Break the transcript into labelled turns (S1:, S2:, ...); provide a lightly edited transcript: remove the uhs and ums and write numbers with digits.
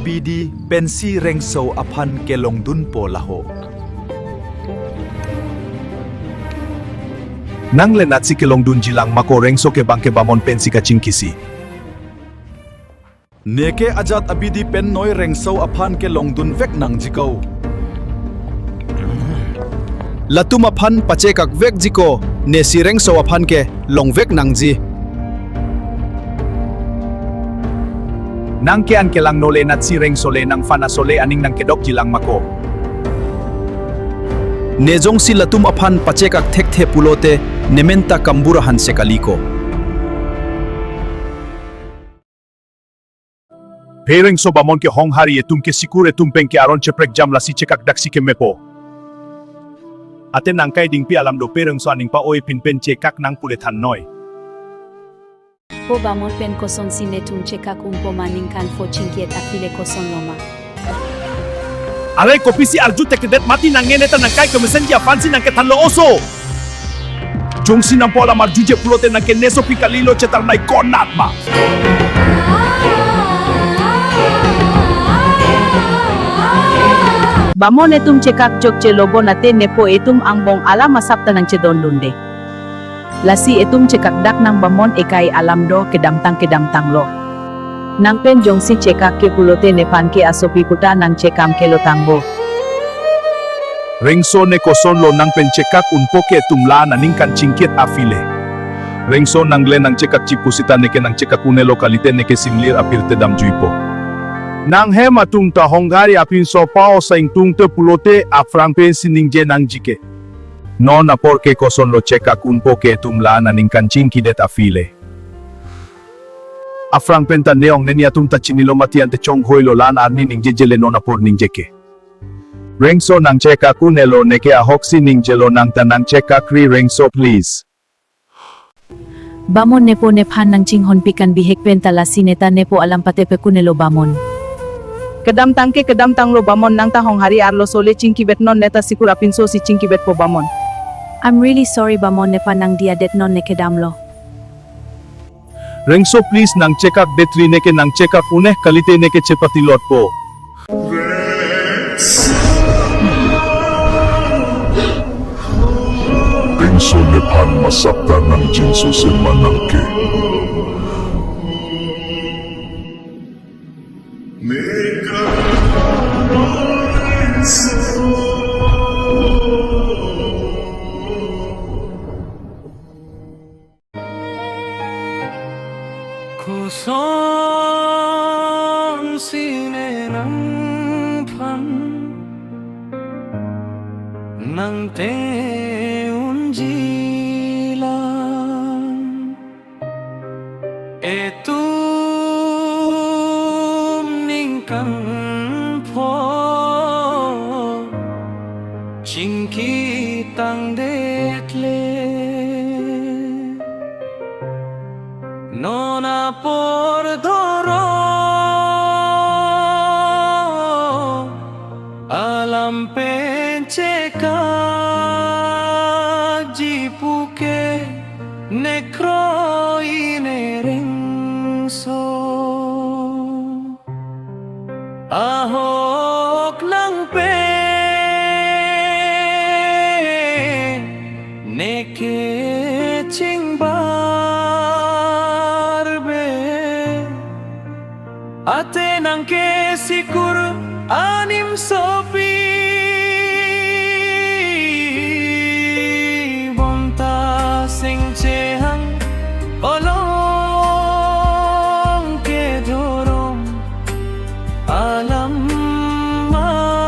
S1: abidi pensi rengso apan kelong dun po laho.
S2: Nang lenat si kelong dun jilang mako rengso ke bangke bamon pensi kacing kisi.
S1: Neke ajat abidi pen noi rengso apan kelong dun vek nang jikaw. Latum apan pacekak vek jiko ne si rengso apan ke long vek nang ji.
S2: Nang kean kelang no lenat si rengso le nang fana sole aning nang kedok jilang mako.
S1: Nejong si latum apan pacekak thek pulote nementa kamburahan sekaliko.
S2: Pereng so bamon ke hong hari etum ke sikure tumpeng ke aron ceprek jam lasi cekak daksi ke mepo. Ate nang kai ding pi alam do pereng so aning pa oi pinpen cekak nang puletan noi.
S3: Po bamon pen koson sinetum cekak umpo maningkan fo cingkiet akile koson loma.
S2: Alay kopisi arju tekedet mati nang ngeneta nang kai kemesen dia fansi nang ketan lo oso. Jongsi nang pola marjuje pulote nang ke neso pikalilo cetar nai konat ma.
S4: Bamon etum cekak jok celobo nate nepo etum angbong ala masapta nang cedon lunde. Lasi etum cekak dak nang bamon ekai alam do kedamtang lo. Nang pen jongsi cekak ke pulote nepan ke asopi puta nang cekam ke lo tangbo.
S2: Rengso ne koson lo nang pen cekak unpo ke tumla na ningkan cingkiet afile. Rengso nang le nang cekak cipusita neke nang cekak une lokalite neke simlir apir tedam juipo. Nang hema tung ta honggari apin so pao sa ing tung te pulote afrang pen siningje nang jike. Non apor ke koson lo cekak unpo ke tumla na ningkan cingkidet afile. Afrang penta neong nenia tung ta chinilo matian te chong hoi lo lan arni ningje jele non apor ningjeke. Rengso nang cekak unelo neke ahoksi ningjelo nang tanang cekak ri rengso please.
S4: Bamon nepo nephan nang cinghon pikan bihek pen talasi neta nepo alam patepe kunelo bamon. Kedam tang lo bamon nang tahong hari arlo sole cingkibet non neta sikur apin so si cingkibet po bamon.
S3: I'm really sorry bamon nepa nang dia det non nekedam lo.
S2: Rengso please nang cekak detri neke nang cekak uneh kalite neke cepati lot po.
S5: Rengso nepan masapta ng jinso semanangke.
S6: Koson sinenang pan nang teunjilang etum ningkan po cingkitang detle nona por doro alam penceka jipuke nekro inerengso ahok lang pen neke ate nang ke sikur anim sopi bonta sing cehang olong ke dorong alam mabelo.